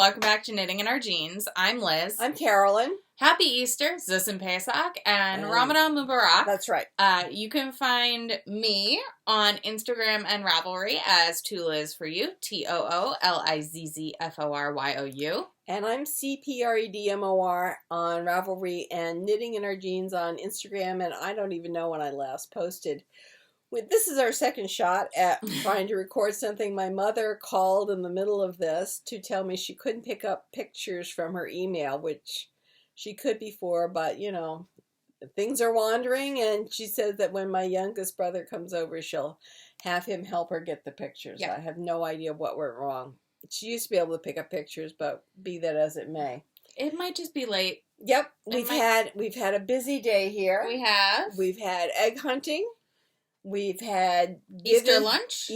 welcome back to Knitting in Our Jeans. I'm Liz. I'm Carolyn. Happy Easter, Zis Pesach, and Ramadan Mubarak. That's right. You can find me on Instagram and Ravelry as Tooliz for you, TOOLIZZFORYOU. And I'm CPREDMOR on Ravelry and Knitting in Our Jeans on Instagram, and I don't even know when I last posted. This is our second shot at trying to record something. My mother called in the middle of this to tell me she couldn't pick up pictures from her email, which she could before, but, you know, things are wandering, and she says that when my youngest brother comes over, she'll have him help her get the pictures. Yeah. I have no idea what went wrong. She used to be able to pick up pictures, but be that as it may. It might just be late. Yep, we've had a busy day here. We have. We've had egg hunting. We've had Easter lunch.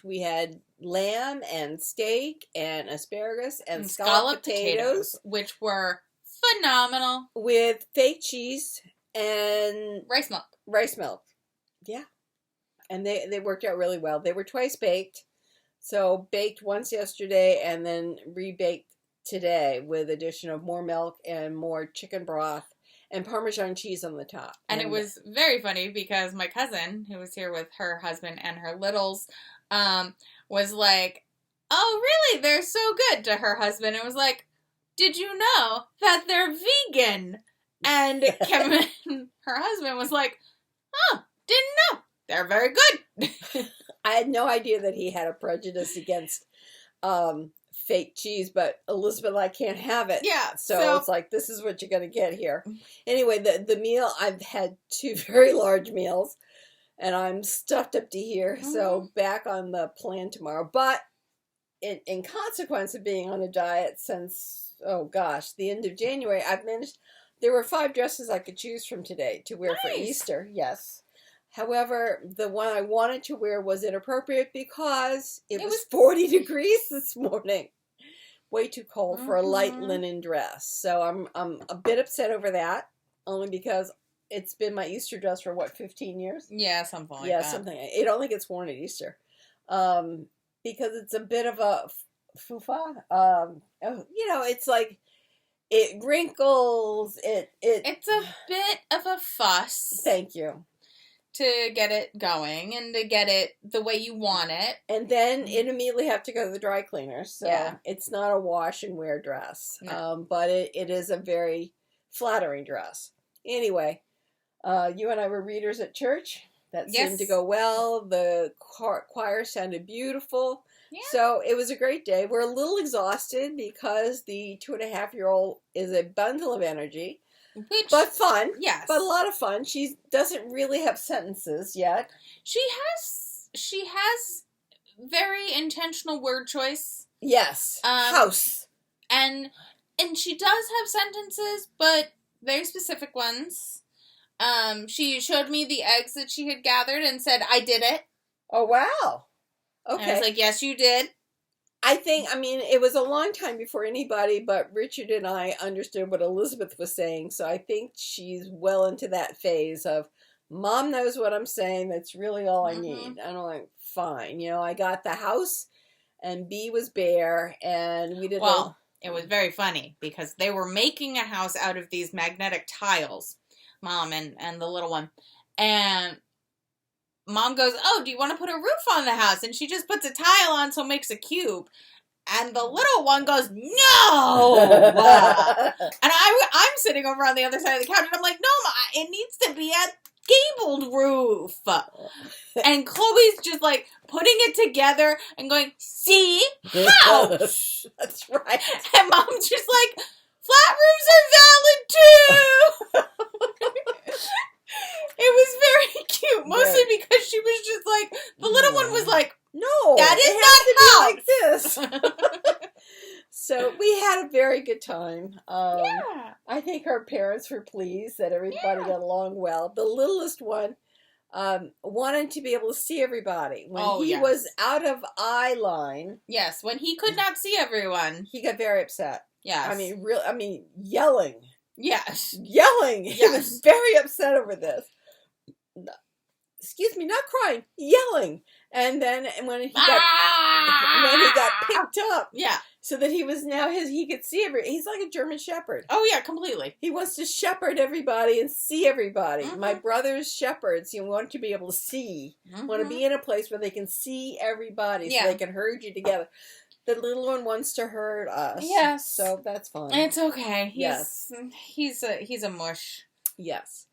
We had lamb and steak and asparagus and scalloped potatoes, which were phenomenal. With fake cheese and rice milk. Yeah. And they worked out really well. They were twice baked. So baked once yesterday and then rebaked today with addition of more milk and more chicken broth and Parmesan cheese on the top. And it was very funny because my cousin, who was here with her husband and her littles, was like, "Oh, really? They're so good," to her husband. It was like, "Did you know that they're vegan?" And Kevin, her husband, was like, "Oh, didn't know. They're very good." I had no idea that he had a prejudice against fake cheese, but Elizabeth and I can't have it. Yeah. So it's like, this is what you're going to get here. Anyway, the meal, I've had 2 very large meals, and I'm stuffed up to here. Mm-hmm. So back on the plan tomorrow. But in consequence of being on a diet since, the end of January, I've managed, there were 5 dresses I could choose from today to wear for Easter. Yes. However, the one I wanted to wear was inappropriate because it was 40 degrees this morning. Way too cold for a light linen dress. So I'm a bit upset over that, only because it's been my Easter dress for, 15 years? Yeah, something like that. Yeah, something. It only gets worn at Easter. Because it's a bit of a fufa. It's like, it wrinkles. It's a bit of a fuss. Thank you. To get it going and to get it the way you want it. And then it immediately have to go to the dry cleaner. So It's not a wash and wear dress. No. But it is a very flattering dress. Anyway, you and I were readers at church. That seemed to go well. The choir sounded beautiful. Yeah. So it was a great day. We're a little exhausted because the 2.5-year-old is a bundle of energy. But fun. Yes. But a lot of fun. She doesn't really have sentences yet. She has very intentional word choice. Yes. House. And she does have sentences, but very specific ones. She showed me the eggs that she had gathered and said, "I did it." Oh, wow. Okay. And I was like, "Yes, you did." It was a long time before anybody but Richard and I understood what Elizabeth was saying, so I think she's well into that phase of, Mom knows what I'm saying, that's really all I need. And I'm like, fine. I got the house, and B was bare, and we did... Well, it was very funny, because they were making a house out of these magnetic tiles, Mom and the little one, and... Mom goes, "Oh, do you want to put a roof on the house?" And she just puts a tile on, so it makes a cube. And the little one goes, "No!" And I'm sitting over on the other side of the couch, and I'm like, "No, Ma, it needs to be a gabled roof." And Chloe's just like putting it together and going, "See? House!" That's right. And Mom's just like, "Flat roofs are valid too!" It was very cute, mostly because she was just like, the little one was like, "No, that is not like this." So we had a very good time. I think our parents were pleased that everybody got along well. The littlest one wanted to be able to see everybody. When he was out of eye line. Yes, when he could not see everyone. He got very upset. Yes. Yelling. Yes. Yelling. Yes. He was very upset over this. Excuse me, not crying, yelling. And then when he got picked up, so that he could see he's like a German Shepherd. Oh, yeah, completely. He wants to shepherd everybody and see everybody. Mm-hmm. My brother's shepherds, want to be able to see. Mm-hmm. Want to be in a place where they can see everybody so they can herd you together. The little one wants to herd us. Yes. So that's fine. It's okay. He's a mush. Yes.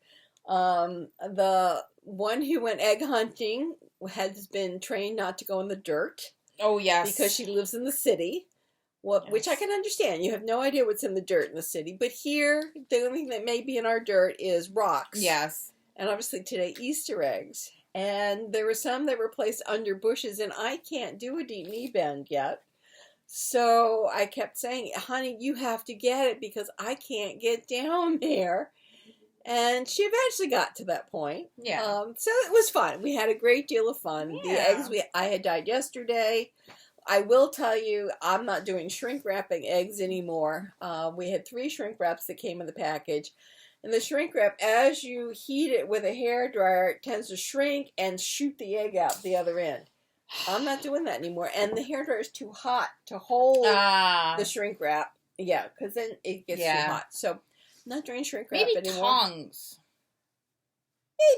The one who went egg hunting has been trained not to go in the dirt. Oh, yes. Because she lives in the city. Well, yes. Which I can understand. You have no idea what's in the dirt in the city. But here, the only thing that may be in our dirt is rocks. Yes. And obviously today, Easter eggs. And there were some that were placed under bushes, and I can't do a deep knee bend yet. So I kept saying, honey, you have to get it because I can't get down there. And she eventually got to that point. Yeah. So it was fun. We had a great deal of fun. Yeah. The eggs I had dyed yesterday. I will tell you, I'm not doing shrink wrapping eggs anymore. We had 3 shrink wraps that came in the package. And the shrink wrap, as you heat it with a hairdryer, it tends to shrink and shoot the egg out the other end. I'm not doing that anymore. And the hairdryer is too hot to hold the shrink wrap. Yeah, because then it gets too hot. So, I'm not doing shrink wrap anymore. Maybe tongs.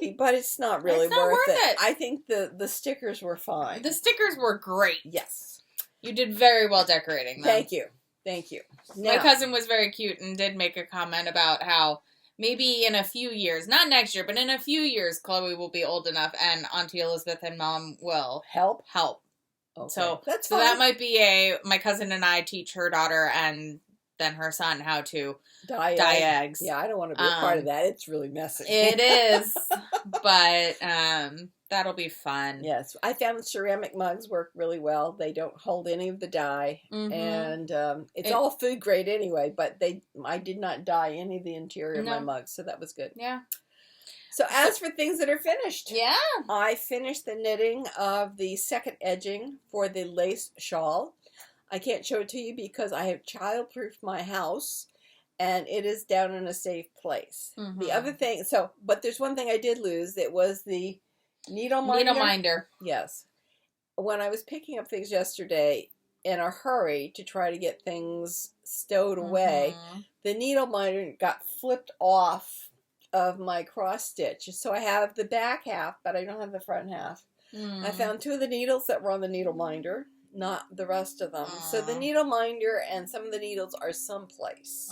Maybe, but it's not really worth it. I think the stickers were fine. The stickers were great. Yes. You did very well decorating them. Thank you. Thank you. Now, my cousin was very cute and did make a comment about how maybe in a few years, not next year, but in a few years, Chloe will be old enough and Auntie Elizabeth and Mom will help. Okay. So that might be my cousin and I teach her daughter and then her son how to dye eggs. Yeah, I don't want to be a part of that. It's really messy. It is, but that'll be fun. Yes, I found the ceramic mugs work really well. They don't hold any of the dye, and it's all food grade anyway. But I did not dye any of the interior of my mugs, so that was good. Yeah. So as for things that are finished, yeah, I finished the knitting of the second edging for the lace shawl. I can't show it to you because I have childproofed my house and it is down in a safe place. Mm-hmm. The other thing, but there's one thing I did lose. It was the needle minder. Needle minder. Yes. When I was picking up things yesterday in a hurry to try to get things stowed away, the needle minder got flipped off of my cross stitch. So I have the back half, but I don't have the front half. I found 2 of the needles that were on the needle minder. Not the rest of them. So the needle minder and some of the needles are someplace.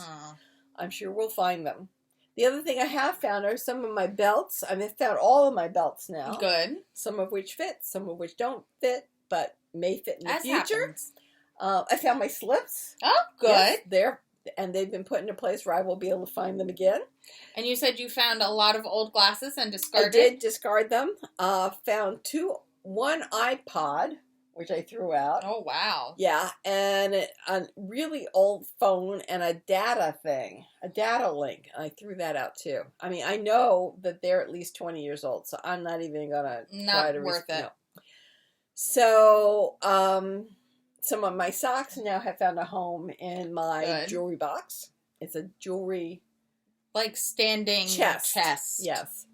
I'm sure we'll find them. The other thing I have found are some of my belts. I've found all of my belts now. Good. Some of which fit, some of which don't fit, but may fit in the future. I found my slips. Oh, good. Yes, and they've been put into a place where I will be able to find them again. And you said you found a lot of old glasses and discarded? I did discard them. Found 1 iPod, which I threw out. Oh, wow. Yeah, and a really old phone and a data link. I threw that out too. I mean, I know that they're at least 20 years old, so I'm not even going to try to... Not worth it. No. So, some of my socks now have found a home in my jewelry box. It's a jewelry... Like standing chest. Yes.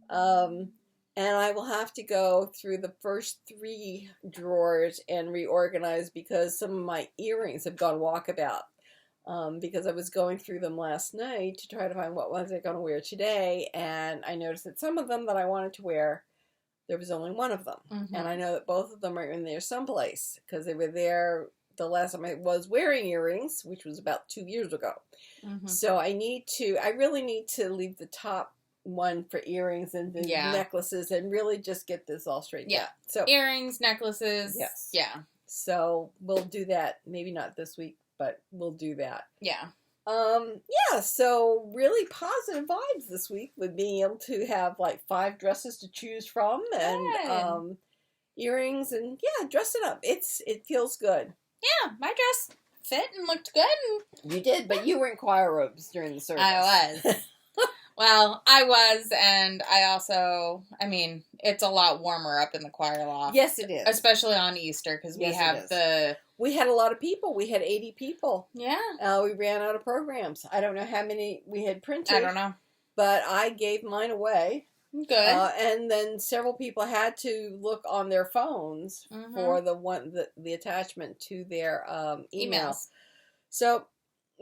And I will have to go through the first 3 drawers and reorganize because some of my earrings have gone walkabout. Because I was going through them last night to try to find what was I going to wear today. And I noticed that some of them that I wanted to wear, there was only 1 of them. And I know that both of them are in there someplace because they were there the last time I was wearing earrings, which was about 2 years ago. So I really need to leave the top one for earrings and the necklaces and really just get this all straightened out. So earrings, necklaces. Yes. Yeah. So we'll do that. Maybe not this week, but we'll do that. Yeah. So really positive vibes this week with being able to have like 5 dresses to choose from and earrings and dress it up. It feels good. Yeah, my dress fit and looked good. You did, but you were in choir robes during the service. I was. Well, I was, and I also, it's a lot warmer up in the choir loft. Yes, it is. Especially on Easter, because we had a lot of people. We had 80 people. Yeah. We ran out of programs. I don't know how many we had printed. I don't know. But I gave mine away. Good. And then several people had to look on their phones for the attachment to their email. Emails. So,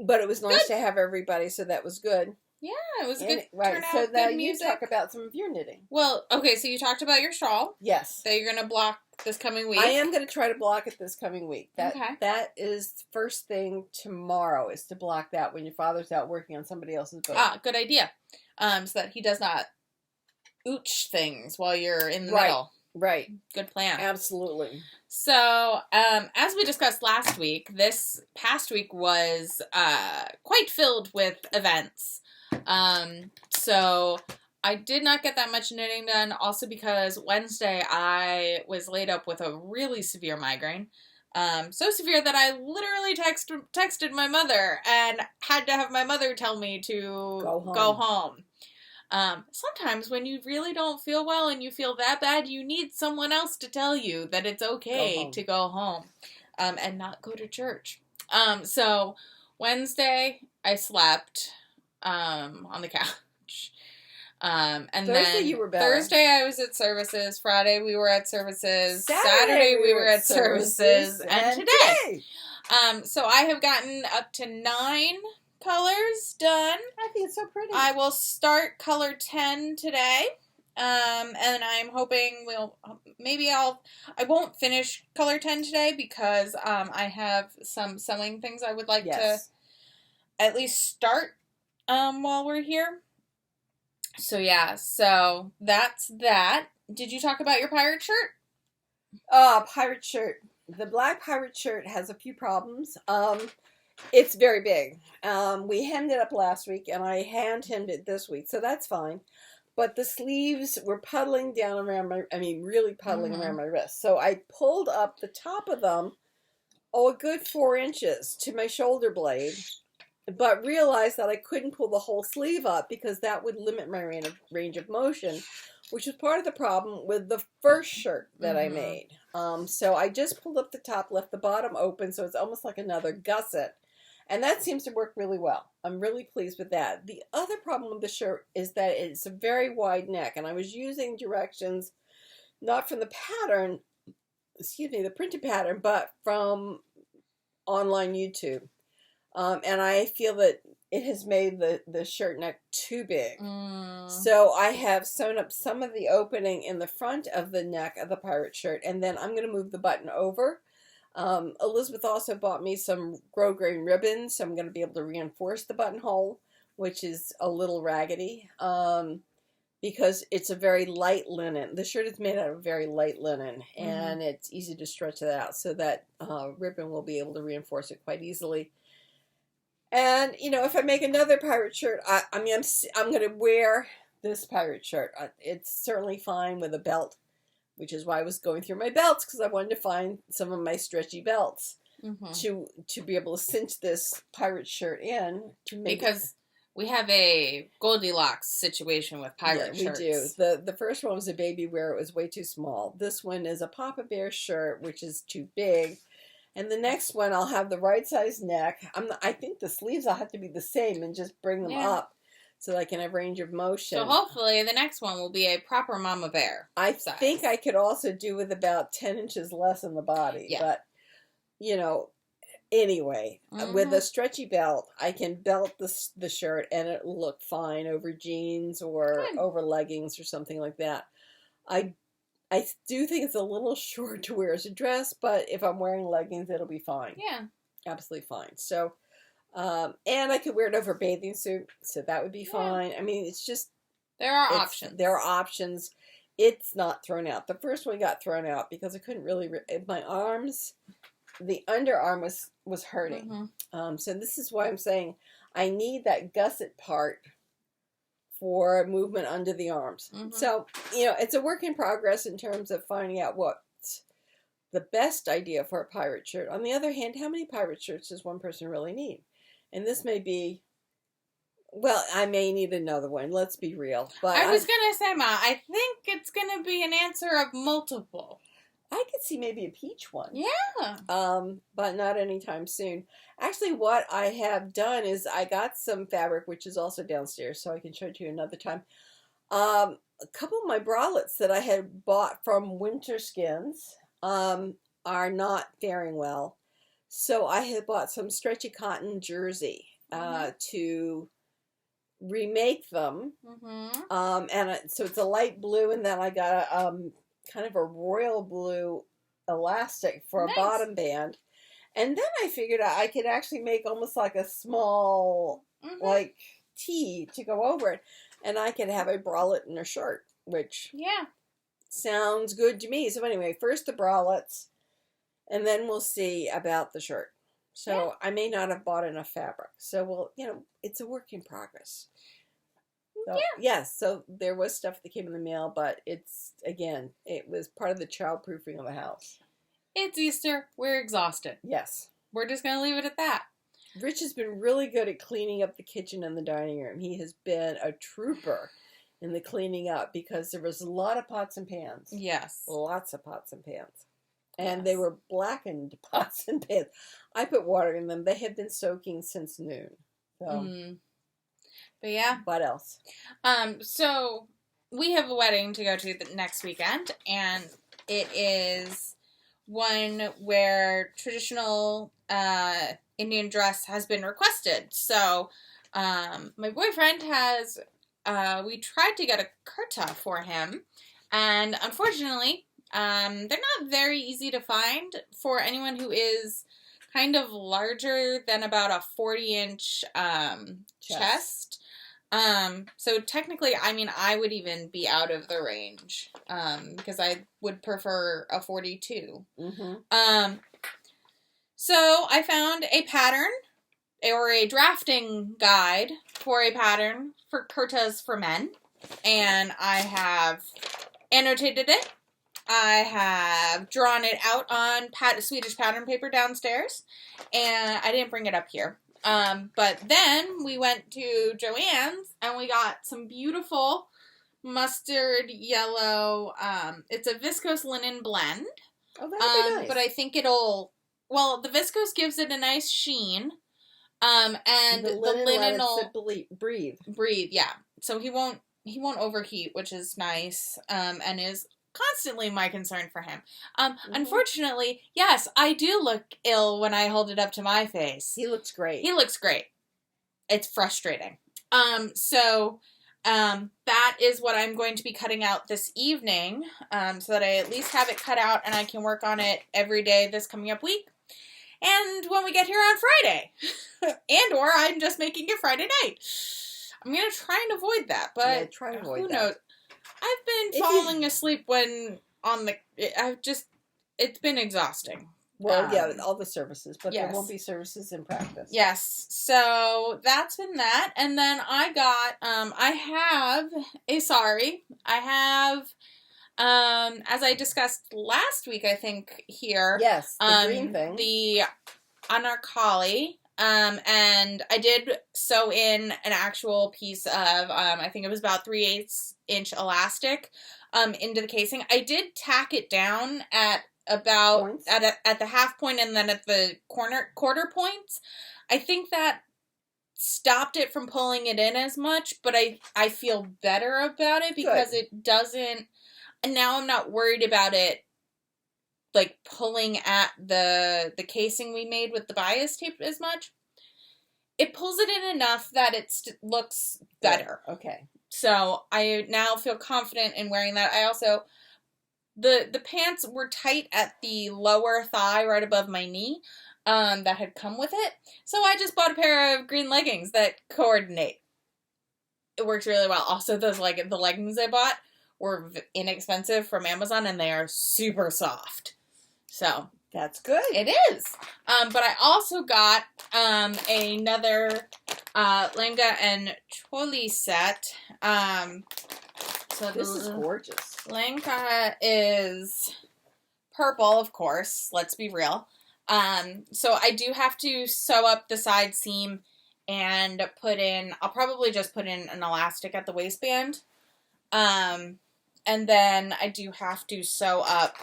but it was nice to have everybody, so that was good. Yeah, it was a good Right. turnout, So now good you music. talk about some of your knitting. Well, okay, so you talked about your shawl. Yes. That you're going to block this coming week. I am going to try to block it this coming week. Okay. That is first thing tomorrow, is to block that when your father's out working on somebody else's boat. Ah, good idea. So that he does not ooch things while you're in the middle. Right. Good plan. Absolutely. So, as we discussed last week, this past week was quite filled with events. So I did not get that much knitting done, also because Wednesday I was laid up with a really severe migraine. So severe that I literally texted my mother and had to have my mother tell me to go home. Sometimes when you really don't feel well and you feel that bad, you need someone else to tell you that it's okay to go home, and not go to church. So Wednesday I slept, on the couch. And Thursday then you were better. Thursday I was at services. Friday we were at services. Saturday we were at services. And today. So I have gotten up to 9 colors done. I think it's so pretty. I will start color 10 today. And I'm hoping I won't finish color 10 today because I have some sewing things I would like to at least start while we're here. So yeah, so that's that. Did you talk about your pirate shirt? Pirate shirt. The black pirate shirt has a few problems. It's very big. We hemmed it up last week, and I hand hemmed it this week, so that's fine. But the sleeves were puddling down around really puddling around my wrist. So I pulled up the top of them, a good 4 inches to my shoulder blade, but realized that I couldn't pull the whole sleeve up because that would limit my range of motion, which was part of the problem with the first shirt that I made. So I just pulled up the top, left the bottom open, so it's almost like another gusset. And that seems to work really well. I'm really pleased with that. The other problem with the shirt is that it's a very wide neck, and I was using directions not from the pattern, the printed pattern, but from online YouTube. And I feel that it has made the shirt neck too big. So I have sewn up some of the opening in the front of the neck of the pirate shirt, and then I'm going to move the button over. Elizabeth also bought me some grosgrain ribbon, so I'm going to be able to reinforce the buttonhole, which is a little raggedy, because it's a very light linen. The shirt is made out of very light linen, and it's easy to stretch it out, so that ribbon will be able to reinforce it quite easily. And, if I make another pirate shirt, I'm going to wear this pirate shirt. It's certainly fine with a belt, which is why I was going through my belts, because I wanted to find some of my stretchy belts to be able to cinch this pirate shirt in. Because we have a Goldilocks situation with pirate shirts. We do. The first one was a baby wear. It was way too small. This one is a Papa Bear shirt, which is too big. And the next one, I'll have the right size neck. I think the sleeves will have to be the same and just bring them up so that I can have range of motion. So hopefully the next one will be a proper Mama Bear size. Think I could also do with about 10 inches less in the body. Yeah. But, anyway, with a stretchy belt, I can belt the shirt and it'll look fine over jeans or over leggings or something like that. I do think it's a little short to wear as a dress, but if I'm wearing leggings, it'll be fine. Yeah. Absolutely fine. So, and I could wear it over a bathing suit, so that would be fine. I mean, it's just... There are options. There are options. It's not thrown out. The first one got thrown out because I couldn't really... my arms, the underarm was hurting. So this is why I'm saying I need that gusset part for movement under the arms. So, it's a work in progress in terms of finding out what's the best idea for a pirate shirt. On the other hand, how many pirate shirts does one person really need? And this may be, I may need another one. Let's be real. But I was going to say, Ma, I think it's going to be an answer of multiple. I could see maybe a peach one. Yeah. But not anytime soon. Actually, what I have done is I got some fabric, which is also downstairs, so I can show it to you another time. a couple of my bralettes that I had bought from Winter Skins are not faring well. So I had bought some stretchy cotton jersey to remake them. So it's a light blue, and then I got a kind of a royal blue elastic for a bottom band. And then I figured I could actually make almost like a small like tee to go over it, and I could have a bralette and a shirt, which sounds good to me. So anyway, first the bralettes, and then we'll see about the shirt. So I may not have bought enough fabric. So it's a work in progress. So, yes, so there was stuff that came in the mail, but it was part of the childproofing of the house. It's Easter. We're exhausted. Yes. We're just going to leave it at that. Rich has been really good at cleaning up the kitchen and the dining room. He has been a trooper in the cleaning up because there was a lot of pots and pans. Yes. Lots of pots and pans. And they were blackened pots and pans. I put water in them. They had been soaking since noon. So, but yeah. What else? So we have a wedding to go to the next weekend, and it is one where traditional Indian dress has been requested. So my boyfriend has, we tried to get a kurta for him, and unfortunately, they're not very easy to find for anyone who is kind of larger than about a 40-inch chest. So technically, I mean, I would even be out of the range, because I would prefer a 42. So I found a pattern, or a drafting guide for a pattern for kurtas for men, and I have annotated it. I have drawn it out on Swedish pattern paper downstairs, and I didn't bring it up here. But then we went to Joann's, and we got some beautiful mustard yellow, it's a viscose linen blend. Oh, that'd be nice. But I think the viscose gives it a nice sheen, and the linen will breathe, yeah. So he won't overheat, which is nice, and is constantly my concern for him. Unfortunately, yes, I do look ill when I hold it up to my face. He looks great. It's frustrating. So that is what I'm going to be cutting out this evening, so that I at least have it cut out and I can work on it every day this coming up week. And when we get here on Friday, or I'm just making it Friday night. I'm going to try and avoid that, but who knows? I've been falling asleep it's been exhausting. Well, all the services, but there won't be services in practice. Yes, so that's been that. And then I got, as I discussed last week, I think, here. Yes, the green thing. The anarkali. And I did sew in an actual piece of, I think it was about 3/8 inch elastic, into the casing. I did tack it down at about, at the half point and then at the quarter points. I think that stopped it from pulling it in as much, but I feel better about it because it doesn't, and now I'm not worried about it like pulling at the casing we made with the bias tape as much. It pulls it in enough that it looks better. Okay. So I now feel confident in wearing that. I also, the pants were tight at the lower thigh right above my knee, that had come with it. So I just bought a pair of green leggings that coordinate. It works really well. Also, the leggings I bought were inexpensive from Amazon, and they are super soft. So that's good. It is. But I also got another lehenga and choli set. So this is gorgeous. Lehenga is purple, of course. Let's be real. So I do have to sew up the side seam and I'll probably just put in an elastic at the waistband. And then I do have to sew up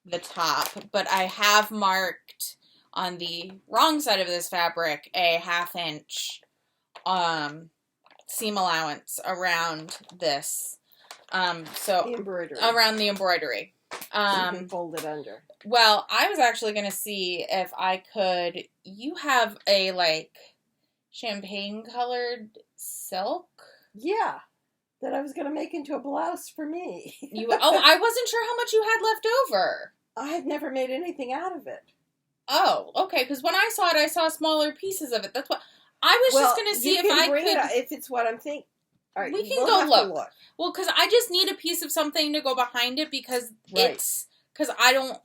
the top, but I have marked on the wrong side of this fabric a 1/2 inch seam allowance around this. So The embroidery. around the embroidery. You can fold it under. Well, I was actually going to see if I could. You have a like champagne colored silk. Yeah, that I was going to make into a blouse for me. I wasn't sure how much you had left over. I had never made anything out of it. Oh, okay. Because when I saw it, I saw smaller pieces of it. That's what I was just going to see if I could. If it's what I'm thinking. All right, we can go look. Well, because I just need a piece of something to go behind it because because I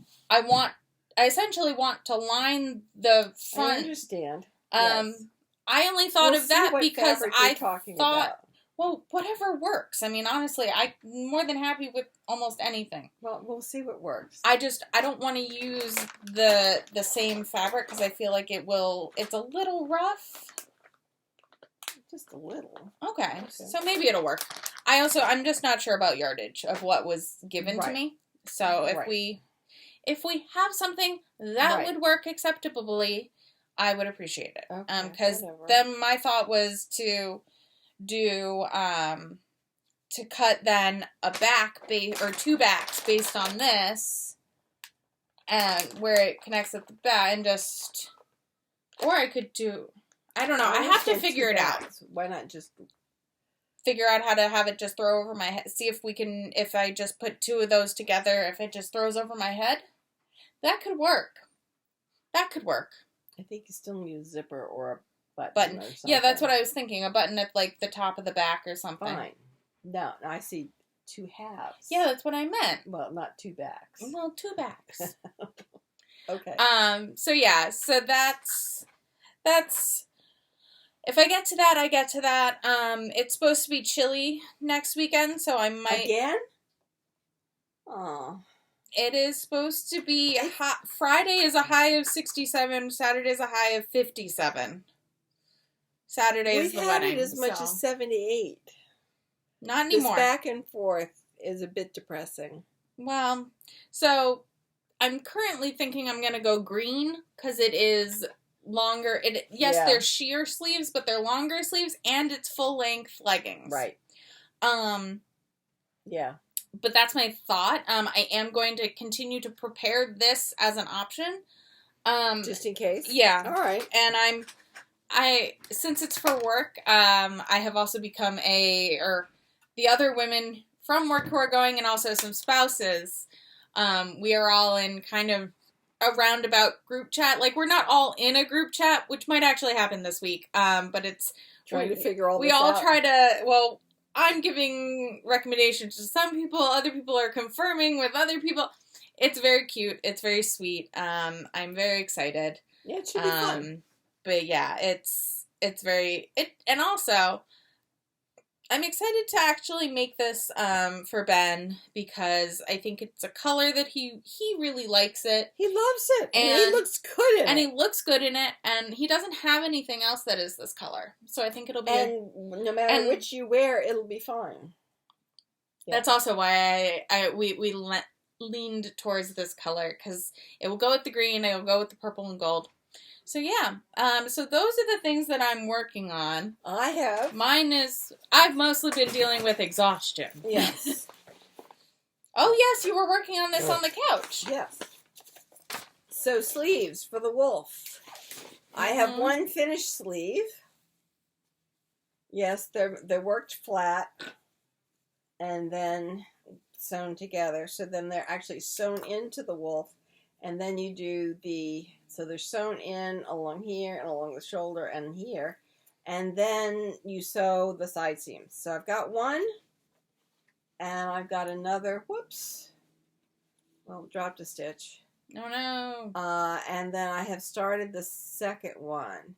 essentially want to line the front. I understand. Yes. I only thought of that because I thought, about. Well, whatever works. I mean, honestly, I'm more than happy with almost anything. Well, we'll see what works. I don't want to use the same fabric because I feel like it's a little rough. Just a little. Okay. So maybe it'll work. I'm just not sure about yardage of what was given to me. So if we have something that would work acceptably, I would appreciate it. Okay, because then my thought was to do to cut then a back or two backs based on this, and where it connects at the back, and or I could do. I don't know. I have to figure it out. Why not just figure out how to have it just throw over my head? See if I just put two of those together, if it just throws over my head, that could work. That could work. I think you still need a zipper or a button. Or something. Yeah, that's what I was thinking. A button at like the top of the back or something. Fine. No, I see two halves. Yeah, that's what I meant. Well, not two backs. Well, two backs. Okay. So yeah, so that's if I get to that, I get to that. It's supposed to be chilly next weekend, so I might again. Oh. It is supposed to be hot. Friday is a high of 67. Saturday is a high of 57. Saturday is the wedding. We've had it as much as 78. Not anymore. This back and forth is a bit depressing. Well, so I'm currently thinking I'm going to go green because it is longer. They're sheer sleeves, but they're longer sleeves, and it's full length leggings. Right. Yeah. But that's my thought. I am going to continue to prepare this as an option. Just in case? Yeah. All right. And since it's for work, I have also become the other women from work who are going, and also some spouses, we are all in kind of a roundabout group chat. Like, we're not all in a group chat, which might actually happen this week. But it's trying to figure all this out. We all try to, I'm giving recommendations to some people, other people are confirming with other people. It's very cute. It's very sweet. I'm very excited. Yeah, it should be fun. But yeah, it's and also I'm excited to actually make this for Ben because I think it's a color that he really likes it. He loves it. And he looks good in it. And he looks good in it, and he doesn't have anything else that is this color. So I think it'll be no matter which you wear, it'll be fine. Yeah. That's also why we leaned towards this color, because it will go with the green, it will go with the purple and gold. So yeah, so those are the things that I'm working on. I've mostly been dealing with exhaustion. Yes. Oh yes, you were working on this on the couch. Yes. So sleeves for the Woolf. I have one finished sleeve. Yes, they're worked flat and then sewn together. So then they're actually sewn into the Woolf, and then you do so they're sewn in along here and along the shoulder and here, and then you sew the side seams. So I've got one, and I've got another. Whoops! Well, dropped a stitch. Oh no! And then I have started the second one,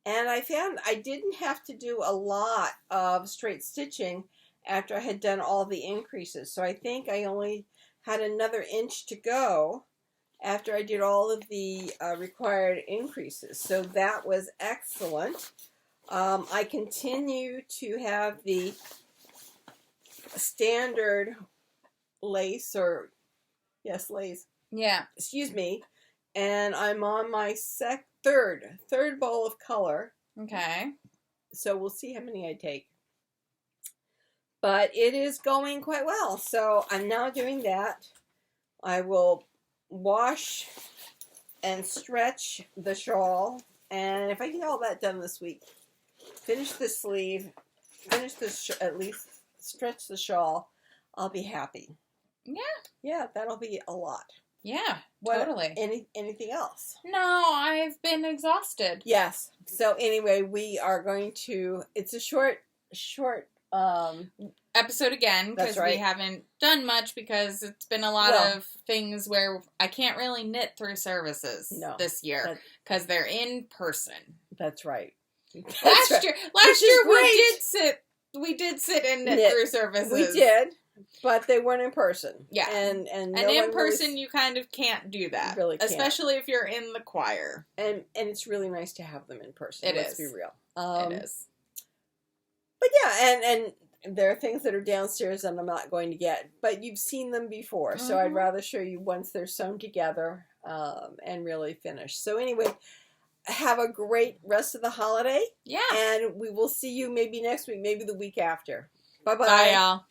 and I found I didn't have to do a lot of straight stitching after I had done all the increases. So I think I only had another inch to go after I did all of the required increases. So that was excellent. I continue to have the standard lace, lace. Yeah. Excuse me. And I'm on my third bowl of color. Okay. So we'll see how many I take. But it is going quite well. So I'm now doing that. I will wash and stretch the shawl. And if I get all that done this week, finish the sleeve, finish this, at least stretch the shawl, I'll be happy. Yeah. Yeah, that'll be a lot. Yeah, totally. Anything else? No, I've been exhausted. Yes. So anyway, we are going to, it's a short episode again, because right. we haven't done much because it's been a lot of things where I can't really knit through services this year because they're in person. That's right. Last year we did sit and knit through services. We did, but they weren't in person. Yeah, and in person you kind of can't do that. You really can't. Especially if you're in the choir. And it's really nice to have them in person. Let's be real. It is. But yeah, and there are things that are downstairs that I'm not going to get, but you've seen them before, so I'd rather show you once they're sewn together and really finished. So anyway, have a great rest of the holiday. Yeah. And we will see you maybe next week, maybe the week after. Bye-bye. Bye, y'all.